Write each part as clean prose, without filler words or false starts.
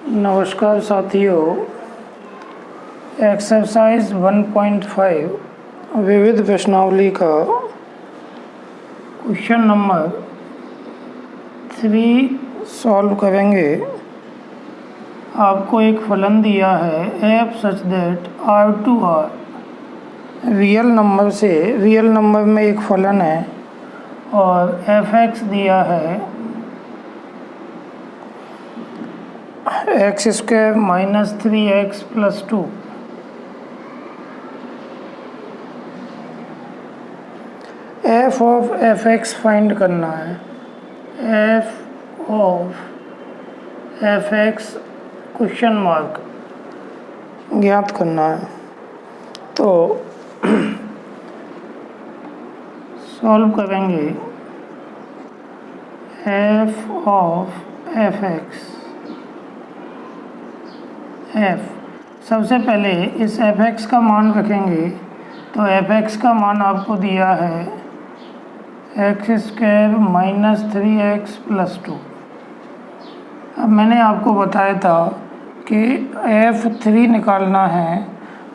नमस्कार साथियों, एक्सरसाइज 1.5 विविध प्रश्नावली का क्वेश्चन नंबर 3 सॉल्व करेंगे। आपको एक फलन दिया है f such that r2r real number में एक फलन है और fx दिया है x square minus 3x plus 2। f of fx find करना है। f of fx question mark ज्ञात करना है। तो सॉल्व करेंगे f ऑफ fx। सबसे पहले इस fx का मान रखेंगे, तो fx का मान आपको दिया है x square minus 3x plus 2। अब मैंने आपको बताया था कि f3 निकालना है,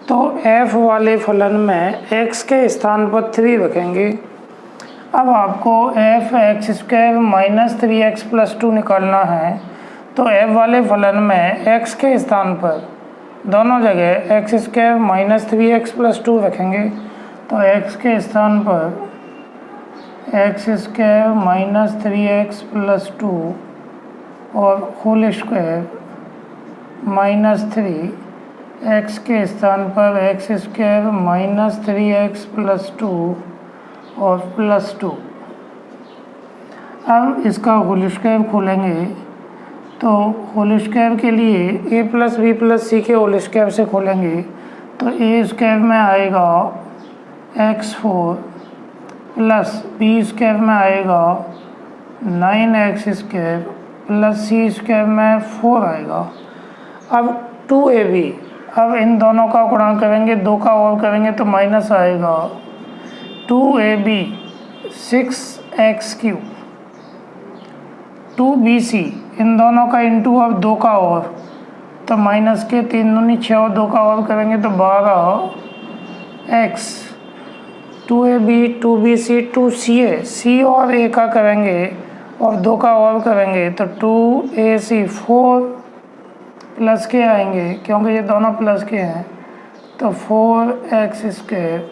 तो f वाले फलन में x के स्थान पर 3 रखेंगे। अब आपको f(x square minus 3x plus 2) निकालना है, तो f वाले फलन में x के स्थान पर दोनों जगह x square minus 3x plus 2 रखेंगे। तो x के स्थान पर x square minus 3x plus 2 और होल स्क्वायर माइनस 3, x के स्थान पर x square minus 3x plus 2 और प्लस 2। अब इसका होल स्क्वायर खोलेंगे, तो होल स्क्वायर के लिए a प्लस बी प्लस सी के होल स्क्वायर से खोलेंगे, तो a स्क्वायर में आएगा x4 प्लस बी स्क्वायर में आएगा 9x square plus C square में 4 आएगा। अब 2ab, अब इन दोनों का गुणा करेंगे, 2 का और करेंगे तो माइनस आएगा। 2ab 6x3 2bc, इन दोनों का इंटू अब 2 का और, तो माइनस के 3 दूनी 6 और 2 का और करेंगे तो 12x। 2ab 2bc 2ca, c और a का करेंगे और 2 का और करेंगे तो 2ac 4 प्लस के आएंगे, क्योंकि ये दोनों प्लस के हैं, तो 4x square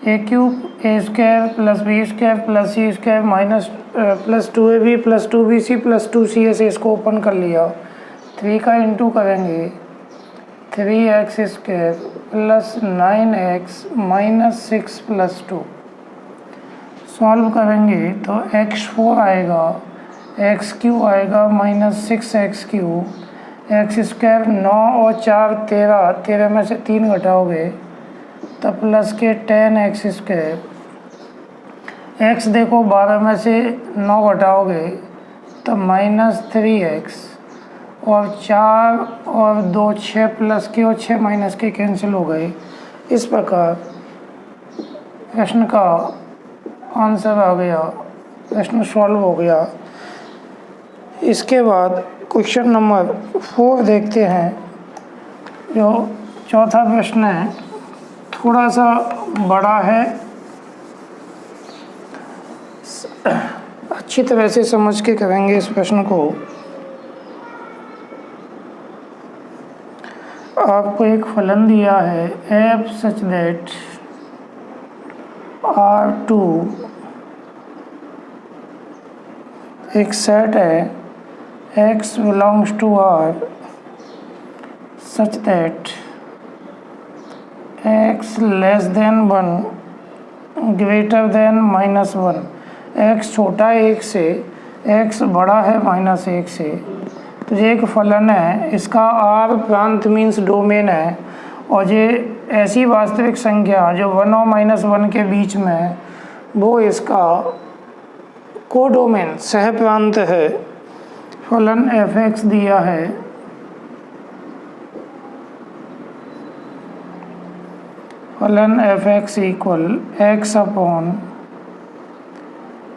a cube a square plus B square plus C square minus plus 2ab plus 2bc plus 2ca से इसको ओपन कर लिया। 3 का इंटू करेंगे 3x square plus 9x minus 6 plus 2। Solve करेंगे तो x4 आएगा, x3 आएगा माइनस 6x3, x स्क्वायर 9 और 4 13, 13 में से 3 घटाओगे तो प्लस के 10x स्क्वायर। x देखो 12 में से 9 घटाओगे तो माइनस 3x, और 4 और 2 6 प्लस के और 6 माइनस के कैंसिल हो गए। इस प्रकार प्रश्न का आंसर आ गया, प्रश्न सॉल्व हो गया। इसके बाद क्वेश्चन नंबर 4 देखते हैं, जो चौथा प्रश्न है, थोड़ा सा बड़ा है, अच्छी तरह से समझ के करेंगे इस प्रश्न को। आपको एक फलन दिया है f सच दैट r2 एक सेट है x belongs to r such that x less than 1 greater than minus 1। x छोटा है 1 से, x बड़ा है माइनस 1 से। तो ये एक फलन है, इसका r प्रांत मीन्स डोमेन है, और ये ऐसी वास्तविक संख्या जो 1 और माइनस 1 के बीच में है, वो इसका कोडोमेन सह प्रांत है। फलन fx दिया है, फलन fx equal x upon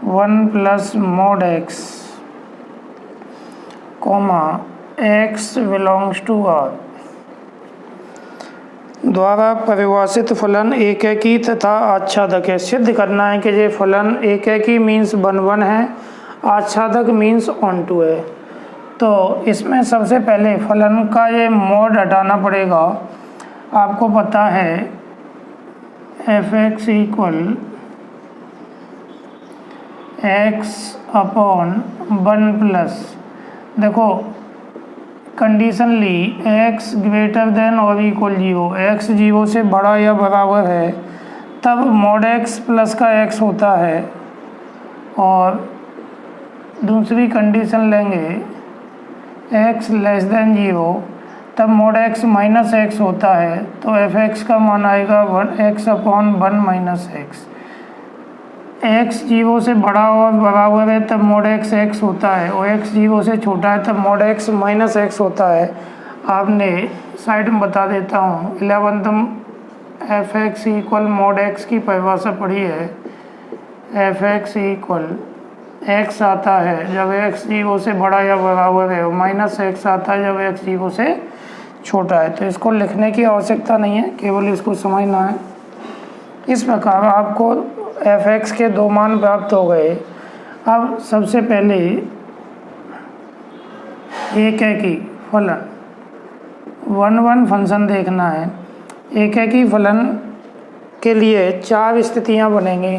1 plus mod x, x belongs to R द्वारा परिभाषित फलन एकैकी तथा आच्छादक है। सिद्ध करना है कि ये फलन एकैकी मीन्स 1 है, आच्छादक मीन्स ऑन टू है। तो इसमें सबसे पहले फलन का ये मोड हटाना पड़ेगा। आपको पता है f(x) equal x upon 1 plus, देखो कंडीशन ली x ग्रेटर देन और इक्वल 0, x 0 से बड़ा या बराबर है तब mod x प्लस का x होता है। और दूसरी कंडीशन लेंगे x लेस देन 0 तब mod x माइनस x होता है, तो f(x) का मान आएगा 1x upon 1 minus x। x 0 से बड़ा और बराबर है तब mod x x होता है, और x 0 से छोटा है तब mod x माइनस x होता है। आपने साइड में बता देता हूँ 11th f(x) equal mod x की परिभाषा पढ़ी है। f(x) इक्वल x आता है जब x 0 से बड़ा या बराबर है, और माइनस x आता है जब x 0 से छोटा है। तो इसको लिखने की आवश्यकता नहीं है, केवल इसको समझना है। इस प्रकार आपको f(x) के 2 मान प्राप्त हो गए। अब सबसे पहले एकैकी फलन 1 फंक्शन देखना है। एकैकी फलन के लिए 4 स्थितियां बनेंगी।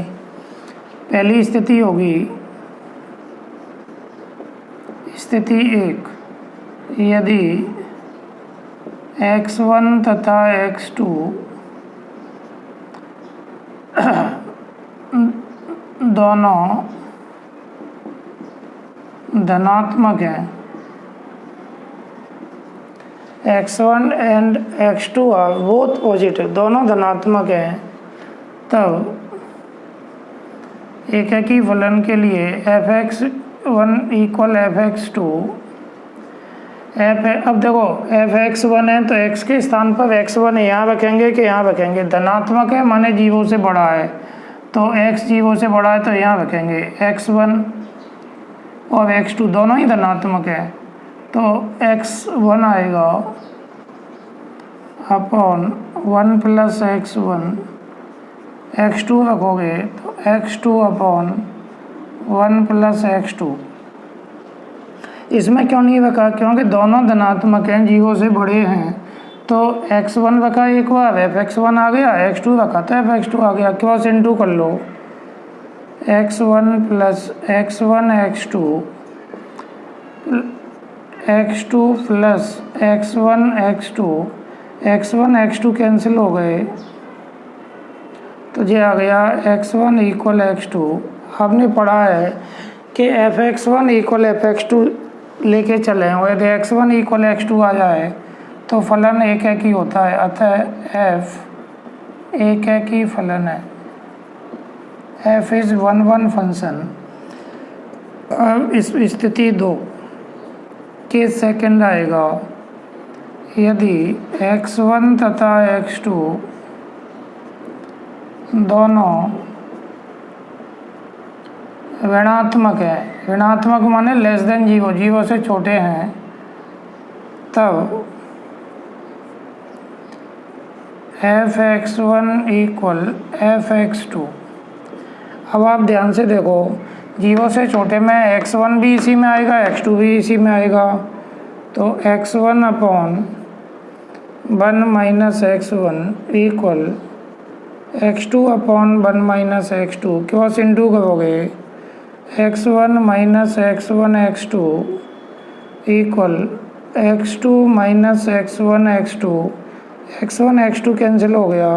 पहली स्थिति होगी स्थिति 1, यदि x1 तथा x2 दोनों धनात्मक हैं, x1 and x2 are both positive, दोनों धनात्मक हैं, तब एकैकी फलन के लिए f(x1) इक्वल f(x2) अब देखो f(x1) है तो x के स्थान पर x1 यहाँ रखेंगे कि यहाँ रखेंगे, धनात्मक है माने 0 से बड़ा है, तो x 0 से बड़ा है तो यहाँ रखेंगे। x1 और x2 दोनों ही धनात्मक है, तो x1 आएगा अपॉन 1 प्लस x1, x2 रखोगे तो x2 अपॉन 1 प्लस x2। इसमें क्यों नहीं रखा? क्योंकि दोनों धनात्मक हैं, 0 से बड़े हैं, तो x1 रखा एक बार, f(x1) आ गया, x2 रखा तो f(x2) आ गया। क्रॉस इनटू कर लो, x1 plus x1 x2, x2 plus x1 x2, x1 x2 cancel हो गए तो ये आ गया x1 इक्वल x2। आपने पढ़ा है कि f(x1) इक्वल f(x2) लेके चले, और यदि x1 इक्वल x2 आ जाए तो फलन एकैकी होता है, अतः f एकैकी फलन है। f is 1 function. अब इस स्थिति 2 के सेकंड आएगा, यदि x1 तथा x2 दोनों ऋणात्मक है, ऋणात्मक माने लेस देन 0, 0 से छोटे हैं, तब f(x1) इक्वल f(x2). अब आप ध्यान से देखो, 0 से छोटे में x1 भी इसी में आएगा, x2 भी इसी में आएगा, तो x1 upon 1 minus x1 equal x2 upon 1 minus x2। Cross into करोगे, x1 minus x1 x2 equal x2 minus x1 x2, x1 x2 cancel हो गया,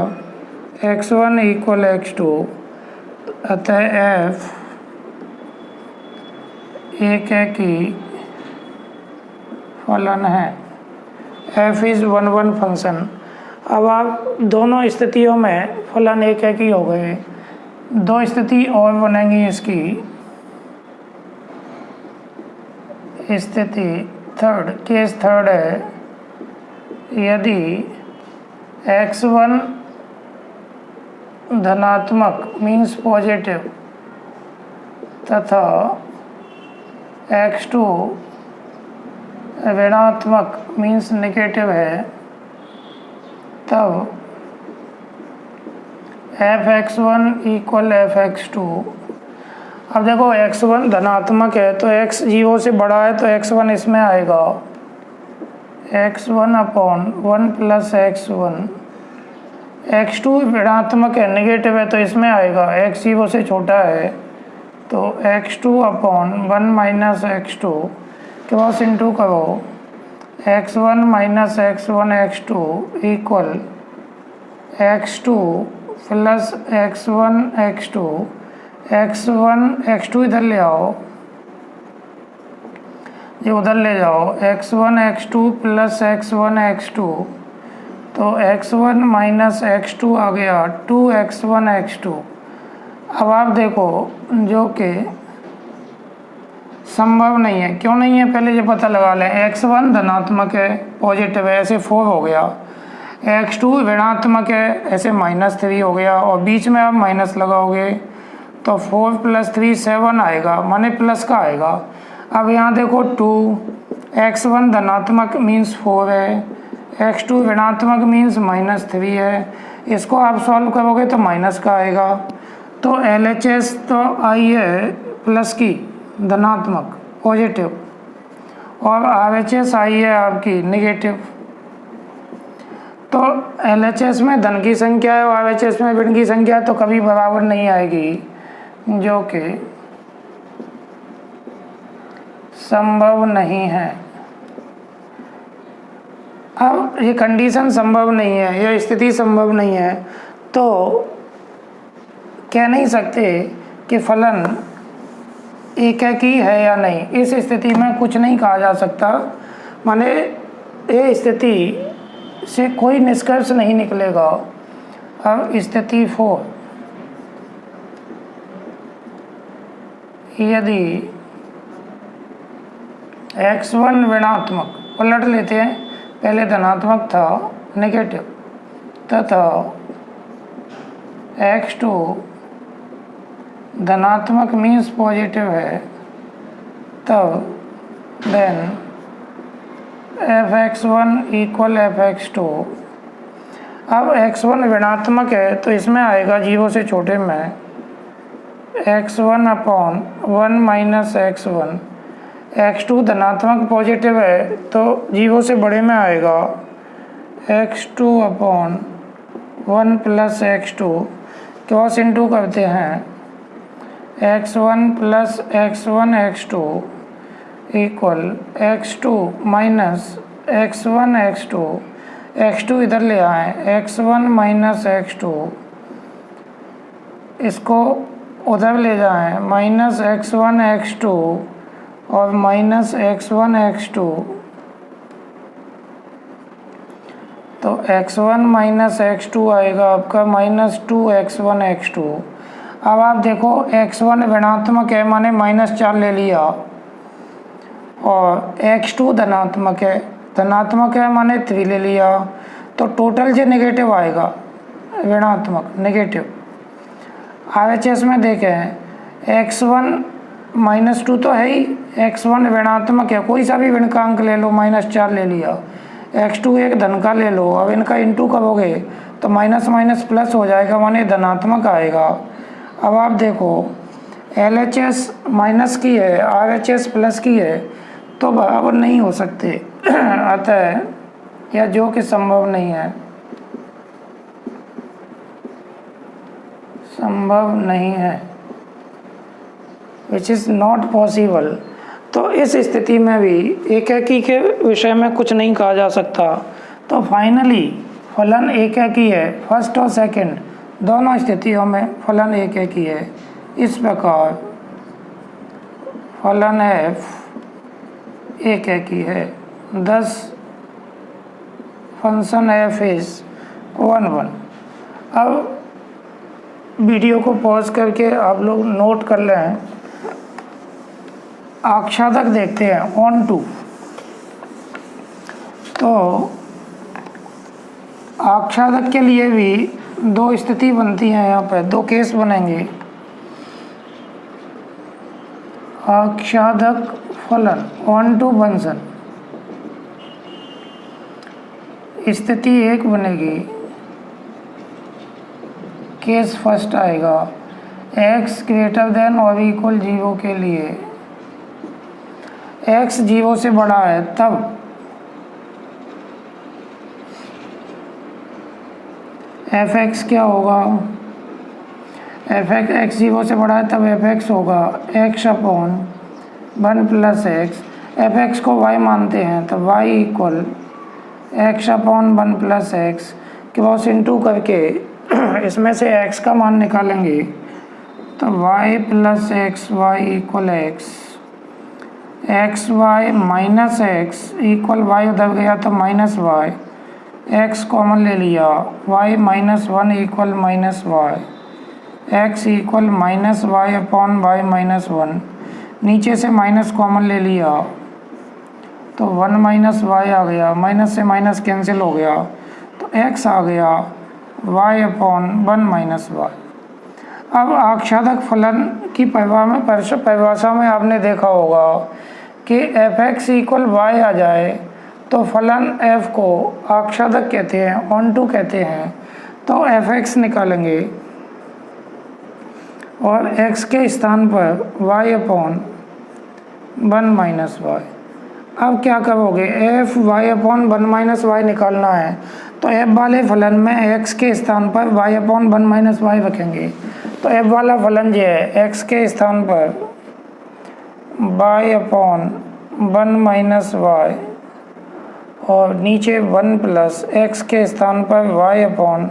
x1 इक्वल x2, अतः f एकैकी फलन है। f is 1 function. अब आप दोनों स्थितियों में फलन एकैकी हो गए। 2 स्थिति और बनेंगी इसकी। स्थिति 3, केस 3 है, यदि x1 धनात्मक मीन्स पॉजिटिव तथा x2 ऋणात्मक मीन्स नेगेटिव है, तब f(x1) इक्वल f(x2). अब देखो x1 धनात्मक है तो x 0 से बड़ा है तो x1 इसमें आएगा, x1/1 प्लस x1। x2 ऋणात्मक है, नेगेटिव है तो इसमें आएगा, x 0 से छोटा है तो x2/1 minus x2 cross into करो, x1 minus x1 x2 equal x2 plus x1 x2। x1 x2 इधर ले आओ, ये उधर ले जाओ, x1 x2 plus x1 x2 तो x1 माइनस x2 आ गया 2x1 x2। अब आप देखो जो कि संभव नहीं है, क्यों नहीं है पहले ये पता लगा लें। x1 धनात्मक है, पॉजिटिव है, ऐसे 4 हो गया, x2 ऋणात्मक है, ऐसे -3 हो गया, और बीच में आप माइनस लगाओगे तो 4 + 3 7 आएगा, माने प्लस का आएगा। अब यहाँ देखो 2, x1 धनात्मक मीन्स 4 है, x2 ऋणात्मक मीन्स -3 है, इसको आप सॉल्व करोगे तो माइनस का आएगा। तो LHS तो आई है प्लस की, धनात्मक पॉजिटिव, और RHS आई है आपकी नेगेटिव। तो LHS में धन की संख्या है और RHS में ऋण की संख्या तो कभी बराबर नहीं आएगी, जो कि संभव नहीं है। अब ये कंडीशन संभव नहीं है, यह स्थिति संभव नहीं है, तो कह नहीं सकते कि फलन एकाकी है या नहीं। इस स्थिति में कुछ नहीं कहा जा सकता, माने ये स्थिति से कोई निष्कर्ष नहीं निकलेगा। अब स्थिति 4, यदि x1 ऋणात्मक, पलट लेते हैं, पहले धनात्मक था नेगेटिव, तथा x2 धनात्मक मीन्स पॉजिटिव है, तब देन f(x1) इक्वल f(x2). अब x1 ऋणात्मक है तो इसमें आएगा 0 से छोटे में x1/1 माइनस x1। x2 धनात्मक पॉजिटिव है तो 0 से बड़े में आएगा x2/1 plus x2, cross into करते हैं, x1 plus x1 x2 equal x2 minus x1 x2, x2 इधर ले आए, x1 माइनस x2, इसको उधर ले जाएं, माइनस x1 x2 और माइनस x1 x2, तो x1 माइनस x2 आएगा आपका -2x1 x2। अब आप देखो x1 ऋणात्मक है, माने -4 ले लिया, और x2 धनात्मक है माने 3 ले लिया, तो टोटल जो नेगेटिव आएगा, ऋणात्मक नेगेटिव। RHS में देखें x1 -2 तो है ही, x1 ऋणात्मक है, कोई सा भी ऋण का अंक ले लो, -4 ले लिया, x2 एक धन का ले लो, अब इनका इंटू करोगे तो माइनस माइनस प्लस हो जाएगा, माने धनात्मक आएगा। अब आप देखो LHS माइनस की है, RHS प्लस की है, तो बराबर नहीं हो सकते, अतः या जो कि संभव नहीं है, संभव नहीं है, विच इज़ नॉट पॉसिबल। तो इस स्थिति में भी एकाकी के विषय में कुछ नहीं कहा जा सकता। तो फाइनली फलन एकाकी है, फर्स्ट और सेकंड दोनों स्थितियों में फलन एकाकी है। इस प्रकार फलन f एकाकी है, thus फंक्शन f इज 1 1। अब वीडियो को पॉज करके आप लोग नोट कर लें, आक्षादक देखते हैं ऑन टू। तो आक्षादक के लिए भी दो स्थिति बनती हैं, यहाँ पे दो केस बनेंगे। आक्षादक फलन ऑन टू फंक्शन, स्थिति एक बनेगी, केस फर्स्ट आएगा x ग्रेटर देन और इक्वल 0 के लिए, x 0 से बड़ा है तब f(x) क्या होगा, f(x) x 0 से बड़ा है तब f(x) होगा x upon 1 plus x, f(x) को y मानते हैं तो y equal x upon 1 plus X cross into करके इसमें से x का मान निकालेंगे तो y plus X Y equal X, X Y minus X equal Y उधर गया तो माइनस वाई, एक्स कॉमन ले लिया y minus 1 equal minus Y, x equal minus Y upon Y minus 1, नीचे से माइनस कॉमन ले लिया तो 1 माइनस वाई आ गया, माइनस से माइनस कैंसिल हो गया तो x आ गया y अपॉन 1 माइनस वाई। अब आक्षादक फलन की परिभाषा में आपने देखा होगा कि f(x) इक्वल y आ जाए तो फलन f को आक्षादक कहते हैं, ऑनटू कहते हैं, तो f(x) निकालेंगे और x के स्थान पर y अपॉन 1 माइनस वाई। अब क्या करोगे, f y upon 1 minus Y निकालना है तो f वाले फलन में x के स्थान पर y अपॉन 1 माइनस वाई रखेंगे, तो f वाला फलन जो है x के स्थान पर y अपॉन 1 माइनस वाई और नीचे 1 प्लस x के स्थान पर y upon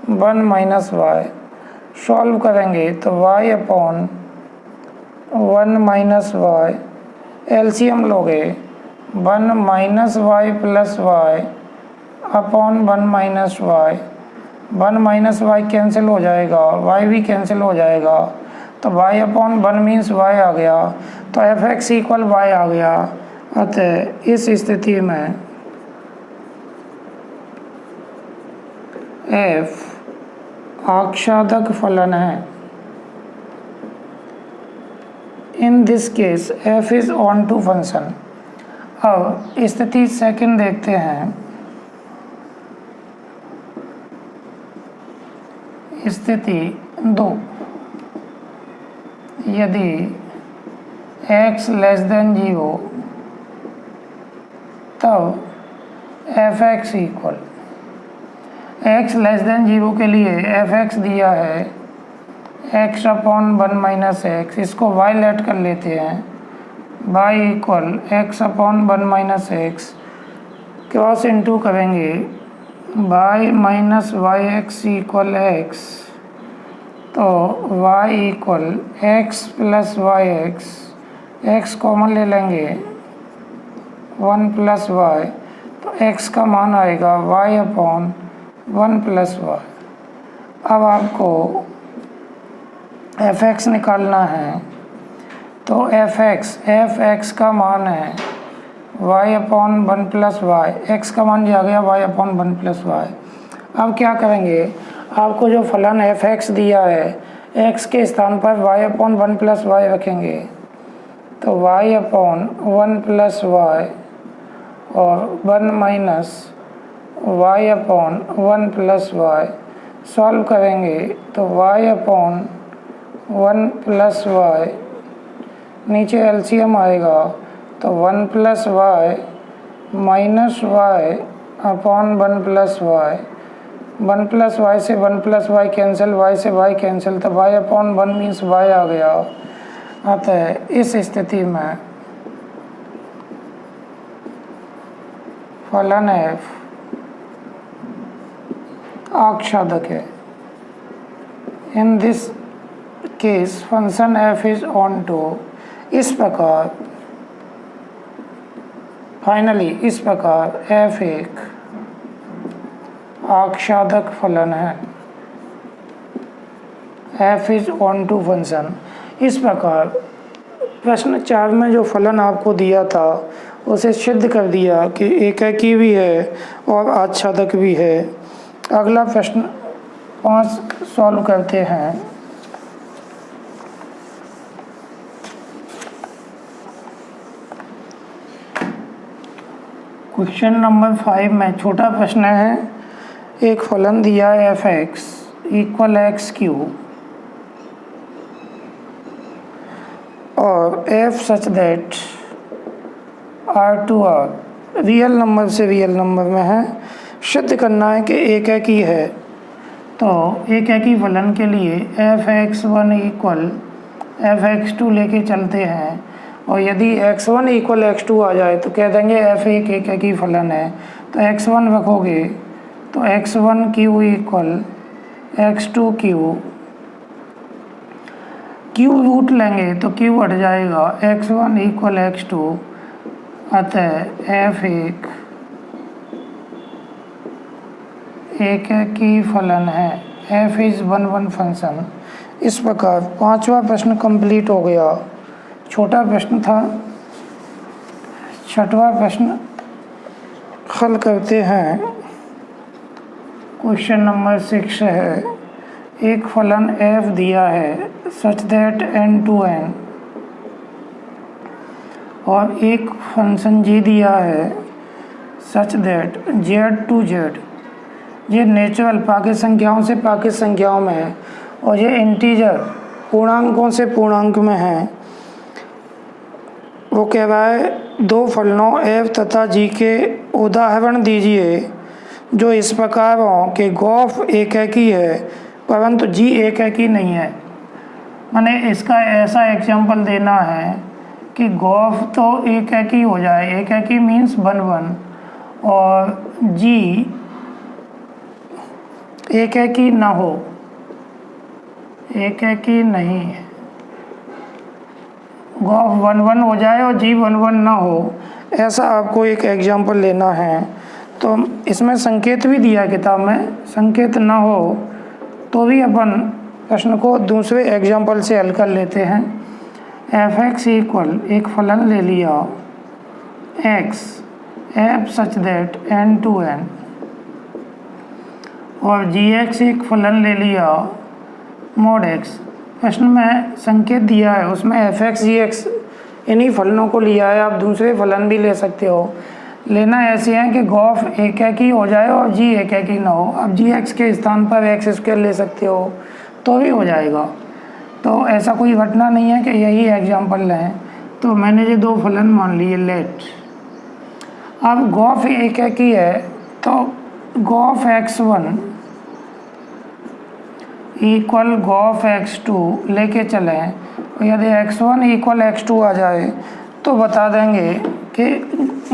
1 minus Y, solve करेंगे तो y upon 1 minus Y, LCM लोगे 1 minus Y plus Y upon 1 minus Y, 1 minus Y cancel हो जाएगा, y भी कैंसिल हो जाएगा तो y अपॉन 1 मीन्स y आ गया, तो f(x) इक्वल y आ गया। अतः इस स्थिति में f आक्षादक फलन है। In this case f is onto function. अब स्थिति सेकंड देखते हैं। स्थिति 2, यदि x लेस देन 0 तब f(x) equal, x less then 0 के लिए f(x) दिया है x अपॉन 1 माइनस एक्स, इसको y लेट कर लेते हैं, y equal x upon 1 minus x, cross into करेंगे y minus Y x equal x, तो y equal x plus y x, x common ले लेंगे 1 प्लस वाई, तो x का मान आएगा y अपॉन 1 प्लस वाई। अब आपको f(x) निकालना है तो f(x) का मान है y upon 1 plus y, x का मान दिया गया y अपॉन 1 प्लस वाई। अब क्या करेंगे, आपको जो फलन f(x) दिया है x के स्थान पर y अपॉन 1 प्लस वाई रखेंगे, तो y अपॉन 1 प्लस वाई और 1 minus y upon 1 plus y, solve करेंगे तो y अपॉन 1 प्लस वाई, नीचे एलसीएम आएगा तो 1 plus y minus Y upon 1 plus y, 1 plus y से 1 प्लस वाई कैंसिल, y से y कैंसिल, तो y अपॉन 1 मीन्स y आ गया। अतः इस स्थिति में फलन f आक्षादक है। In this case function f is onto. इस प्रकार फाइनली इस प्रकार f एक आक्षादक फलन है, f is onto function. इस प्रकार प्रश्न 4 में जो फलन आपको दिया था उसे सिद्ध कर दिया कि एकाकी भी है और आच्छादक भी है। अगला प्रश्न 5 सॉल्व करते हैं। क्वेश्चन नंबर 5 में छोटा प्रश्न है। एक फलन दिया है f(x) इक्वल एक्स क्यूब और f such that R2R real number से रियल नंबर में है। सिद्ध करना है कि एक ही है। तो एक ही फलन के लिए f(x1) इक्वल f(x2) लेके चलते हैं और यदि x1 इक्वल x2 आ जाए तो कह देंगे f एक ही फलन है। तो x1 रखोगे तो x1 Q equal x2 Q root लेंगे तो क्यू हट जाएगा, x1 इक्वल x2, अतः f एक ही फलन है। f is one function. इस प्रकार पांचवा प्रश्न कंप्लीट हो गया। छोटा प्रश्न था। छठवां प्रश्न हल करते हैं। क्वेश्चन नंबर 6 है। एक फलन f दिया है सच दैट n(n) और एक फंक्शन g दिया है सच दैट z(z) ये नेचुरल पाके संख्याओं से पाके संख्याओं में है और ये इंटीजर पूर्णांकों से पूर्णांक में है। वो कह रहा है दो फलनों f तथा g के उदाहरण दीजिए जो इस प्रकार हो कि गॉफ एक ही है परंतु g एक ही नहीं है। मैंने इसका ऐसा एग्जाम्पल देना है कि गॉफ तो एक ही हो जाए, एक ही मीन्स 1 और g एक ही ना हो, एक ही नहीं है। गॉफ 1 हो जाए और जी 1 ना हो, ऐसा आपको एक एग्जाम्पल लेना है। तो इसमें संकेत भी दिया किताब में, संकेत ना हो तो भी अपन प्रश्न को दूसरे एग्जाम्पल से हल कर लेते हैं। f(x) इक्वल एक फलन ले लिया x f such that n(n) और gx एक फलन ले लिया mod x। प्रश्न में संकेत दिया है उसमें f(x) gx इन्हीं फलनों को लिया है। आप दूसरे फलन भी ले सकते हो। लेना ऐसे है कि गॉफ एक ही हो जाए और g एक ही ना हो। अब gx के स्थान पर x² ले सकते हो तो भी हो जाएगा। तो ऐसा कोई घटना नहीं है कि यही एग्जाम्पल है। तो मैंने ये दो फलन मान लिए लेट। अब गॉफ एक ही है तो Gauff x1 equal gof x2 लेके चलें और यदि x1 इक्वल x2 आ जाए तो बता देंगे कि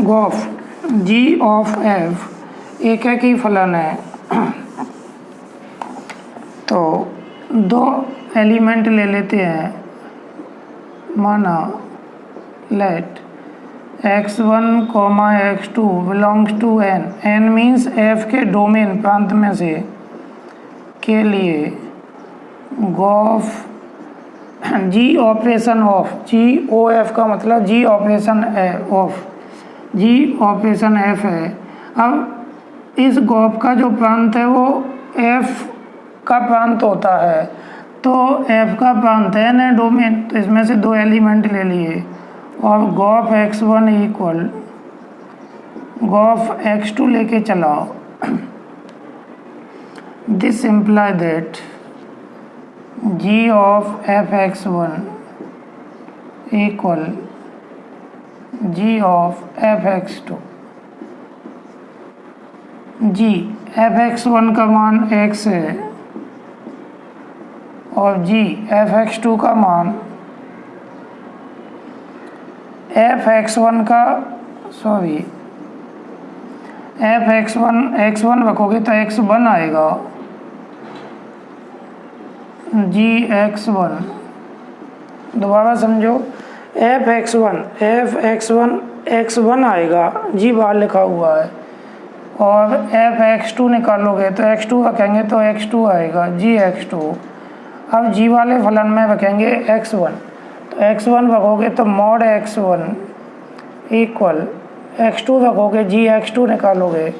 गॉफ g ऑफ f एक ही फलन है। तो दो एलिमेंट ले लेते हैं। माना let x1, x2 belongs to n। n means f के डोमेन प्रांत में से के लिए gof g operation of g o f का मतलब g operation of g operation f है। अब इस गॉफ का जो प्रांत है वो f का प्रांत होता है। तो f का प्रांत है ना डोमेन, तो इसमें से दो एलिमेंट ले लिए और Gauff x1 equal gof x2 लेके चलाओ। This imply that g of f(x1) equal g of f(x2). g f(x1) का मान x है और g f(x2) का मान f(x1) का x1 रखोगे तो x1 आएगा, g x1। दोबारा समझो, f(x1) x1 आएगा, g बाहर लिखा हुआ है और f(x2) निकालोगे तो x2 रखेंगे तो x2 आएगा, g x2। अब g वाले फलन में रखेंगे x1 तो x1 रखोगे तो mod x1 इक्वल x2 रखोगे g x2 निकालोगे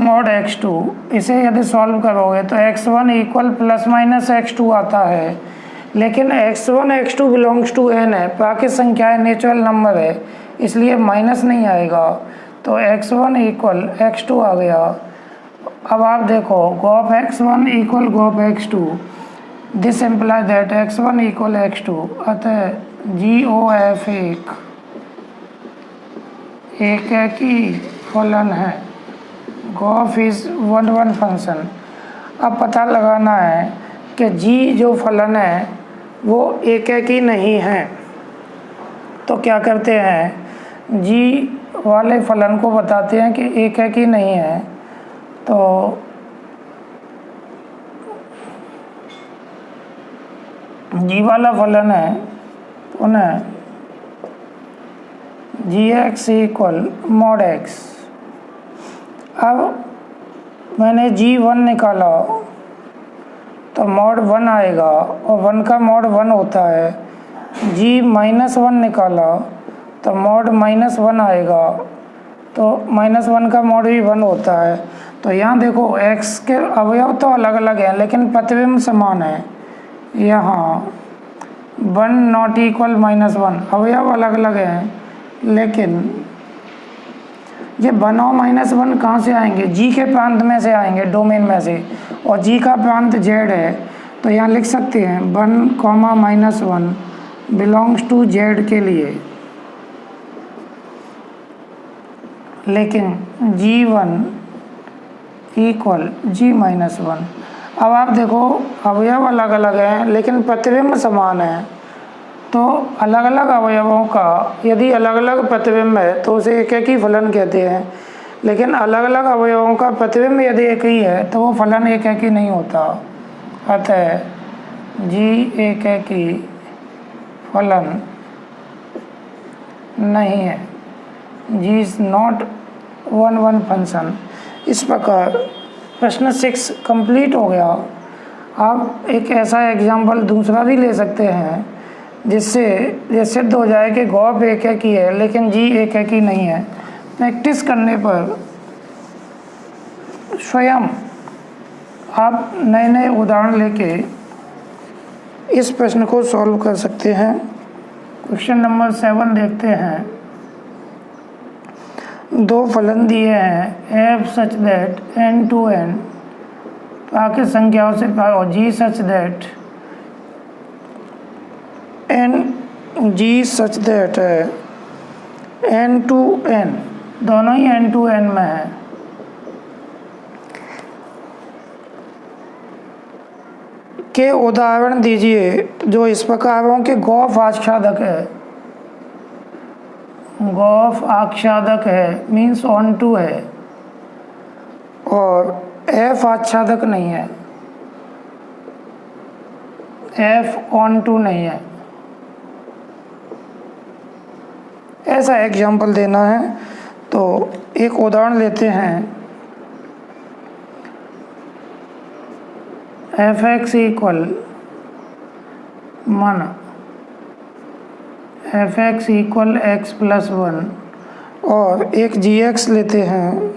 mod x2। इसे यदि सॉल्व करोगे तो x1 equal plus minus x2 आता है। लेकिन x1 x2 belongs to n है, बाकी संख्याएं नेचुरल नंबर है, इसलिए माइनस नहीं आएगा, तो x1 इक्वल x2 आ गया। अब आप देखो gof x1 equal gof x2, this imply that x1 equal x2, अतः GOF एक ही फलन है। Gof is one function. अब पता लगाना है कि g जो फलन है वो एक ही नहीं है, तो क्या करते हैं, g वाले फलन को बताते हैं कि एक ही नहीं है। तो g वाला फलन है उन्हें gx इक्वल मॉड x। अब मैंने g1 निकाला तो मॉड 1 आएगा, और 1 का मॉड 1 होता है। g-1 निकाला तो मॉड -1 आएगा, तो -1 का मॉड भी 1 होता है। तो यहाँ देखो x के अवयव तो अलग अलग हैं लेकिन प्रतिबिंब समान है। यहाँ 1 नॉट इक्वल -1, अवयव अलग अलग हैं लेकिन ये 1 और -1 कहाँ से आएंगे, g के प्रांत में से आएंगे, डोमेन में से, और g का प्रांत z है, तो यहाँ लिख सकते हैं 1, -1 बिलोंग्स टू z के लिए। लेकिन g1 इक्वल g-1। अब आप देखो अवयव अलग अलग हैं लेकिन प्रतिबिंब समान है, तो अलग अलग अवयवों का यदि अलग अलग प्रतिबिंब है तो उसे एक ही फलन कहते हैं, लेकिन अलग अलग अवयवों का प्रतिबिंब यदि एक ही है तो वो फलन एक ही नहीं होता। अतः g एक ही फलन नहीं है, g is not one function. इस प्रकार प्रश्न 6 कंप्लीट हो गया। आप एक ऐसा एग्जाम्पल दूसरा भी ले सकते हैं जिससे ये सिद्ध हो जाए कि गॉफ एक ही है लेकिन जी एक ही नहीं है। प्रैक्टिस करने पर स्वयं आप नए नए उदाहरण लेके इस प्रश्न को सॉल्व कर सकते हैं। क्वेश्चन नंबर 7 देखते हैं। दो फलन दिए हैं f such that n to n, बाकी संख्याओं से और g such that g such that है n to n, दोनों ही n to n में है। के उदाहरण दीजिए जो इस प्रकार हों कि गॉफ आच्छादक है। गॉफ आच्छादक है मीन्स ऑन टू है, और f आच्छादक नहीं है, f ऑन टू नहीं है। ऐसा एग्जाम्पल देना है तो एक उदाहरण लेते हैं। f(x) इक्वल माना f(x) इक्वल x प्लस 1 और एक gx लेते हैं।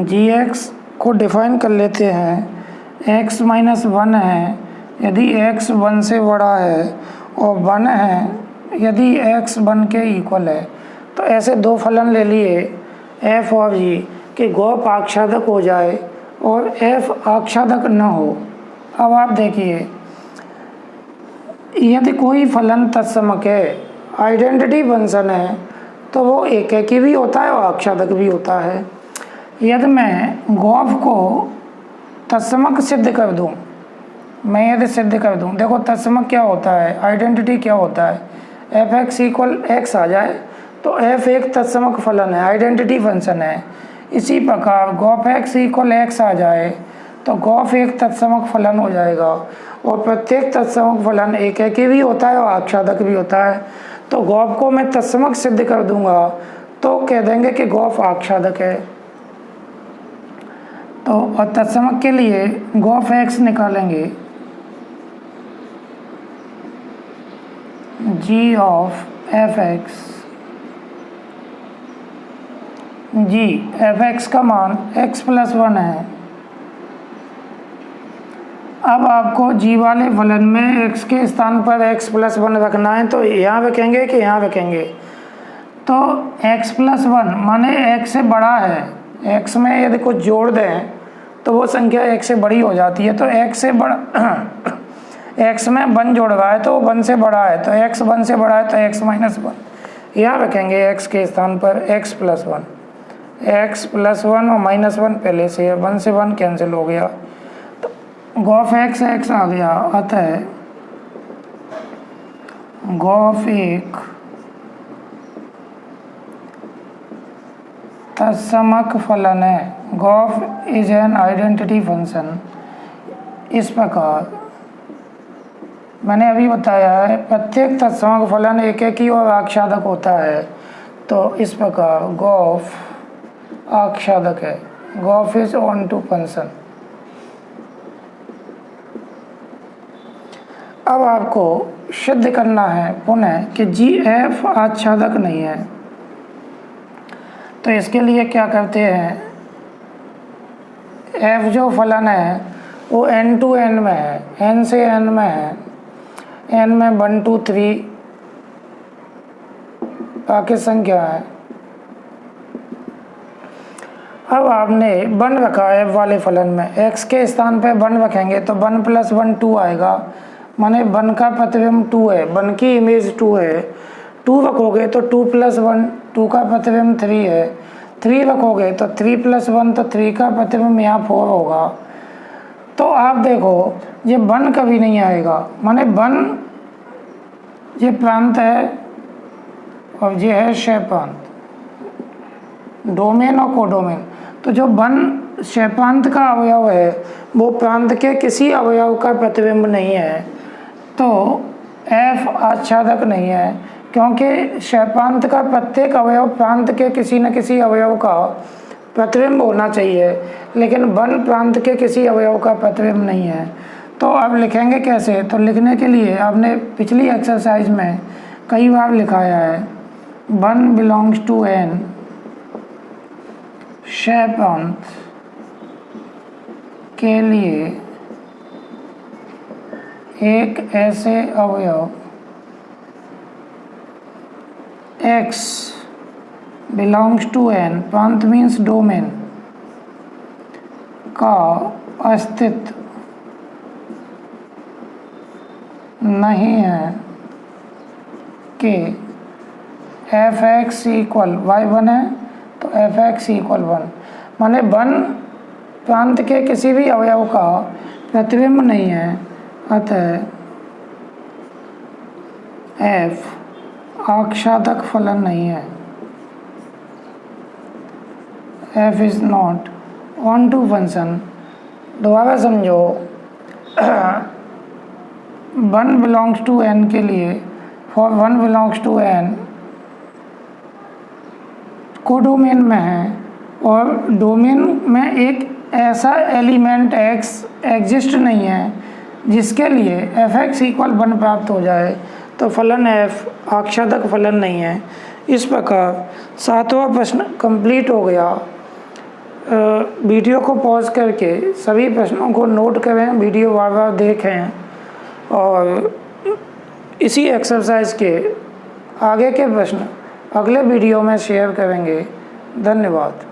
gx को डिफाइन कर लेते हैं, x माइनस 1 है यदि x 1 से बड़ा है और 1 है यदि x 1 के इक्वल है। तो ऐसे दो फलन ले लिए f और g कि गॉफ आच्छादक हो जाए और f आच्छादक न हो। अब आप देखिए यदि कोई फलन तत्समक है, आइडेंटिटी फंक्शन है, तो वो एक ही भी होता है और आच्छादक भी होता है। यदि मैं गॉफ को तत्समक सिद्ध कर दूं, मैं यदि सिद्ध कर दूं, देखो तत्समक क्या होता है, आइडेंटिटी क्या होता है, f(x) इक्वल x आ जाए तो f एक तत्समक फलन है, आइडेंटिटी फंक्शन है। इसी प्रकार गॉफ x इक्वल x आ जाए तो गॉफ एक तत्समक फलन हो जाएगा, और प्रत्येक तत्समक फलन एक भी होता है और आच्छादक भी होता है। तो गॉफ को मैं तत्समक सिद्ध कर दूंगा तो कह देंगे कि गॉफ आच्छादक है। तो और तत्समक के लिए गॉफ x निकालेंगे, g of f(x), g f(x) का मान x प्लस 1 है। अब आपको जी वाले फलन में x के स्थान पर x+1 रखना है, तो यहाँ रखेंगे कि यहाँ रखेंगे? तो x+1 माने x से बड़ा है, x में यदि कुछ जोड़ दें तो वो संख्या x से बड़ी हो जाती है। तो x से बड़ा x में 1 जोड़ रहा है तो वो 1 से बड़ा है, तो x 1 से बड़ा है तो x-1 यहाँ रखेंगे। x के स्थान पर x+1 और -1 पहले से है, 1 से 1 कैंसिल हो गया, तो गॉफ x आ गया। अतः गॉफ एक तत्समक फलन है। Gof is an identity function. इस प्रकार मैंने अभी बताया है प्रत्येक तत्समक फलन एक ही और आख्यादक होता है, तो इस प्रकार गॉफ आख्यादक है। Gof is onto function. अब आपको सिद्ध करना है पुनः कि जी एफ आच्छादक नहीं है। तो इसके लिए क्या करते हैं, एफ जो फलन है वो n to n में है, n से n में है, n में 1 2 3 बाकी संख्या है। अब आपने 1 रखा है एफ वाले फलन में, x के स्थान पे 1 रखेंगे तो 1 + 1 2 आएगा, माने 1 का प्रतिबिंब 2 है, 1 की इमेज 2 है। 2 रखोगे तो 2 + 1 2 का प्रतिबिंब 3 है, 3 रखोगे तो 3 + 1 तो 3 का प्रतिबिंब यहाँ 4 होगा। तो आप देखो ये 1 कभी नहीं आएगा, माने 1 ये प्रांत है और ये है क्षयप्रांत, डोमेन और कोडोमेन। तो जो 1 क्षयप्रांत का अवयव है वो प्रांत के किसी अवयव का प्रतिबिंब नहीं है, तो f आच्छादक नहीं है, क्योंकि क्षयप्रांत का प्रत्येक अवयव प्रांत के किसी न किसी अवयव का प्रतिबिंब होना चाहिए, लेकिन 1 प्रांत के किसी अवयव का प्रतिबिंब नहीं है। तो अब लिखेंगे कैसे? तो लिखने के लिए आपने पिछली एक्सरसाइज में कई बार लिखाया है 1 बिलोंग्स टू n क्षयप्रांत के लिए एक ऐसे अवयव x बिलोंग्स टू n, प्रांत मीन्स डोमेन, का अस्तित्व नहीं है कि f(x) = y1 है तो f(x) = 1, माने 1 प्रांत के किसी भी अवयव का प्रतिबिंब नहीं है। अतः f आख्यादक फलन नहीं है, f is not onto function. दोबारा समझो 1 बिलोंग्स टू n के लिए, for 1 belongs to n codomain में है और डोमेन में एक ऐसा एलिमेंट x एग्जिस्ट नहीं है जिसके लिए f(x) = 1 प्राप्त हो जाए, तो फलन f आख्यादक फलन नहीं है। इस प्रकार 7वां प्रश्न कंप्लीट हो गया। वीडियो को पॉज करके सभी प्रश्नों को नोट करें, वीडियो बार बार देखें और इसी एक्सरसाइज के आगे के प्रश्न अगले वीडियो में शेयर करेंगे। धन्यवाद।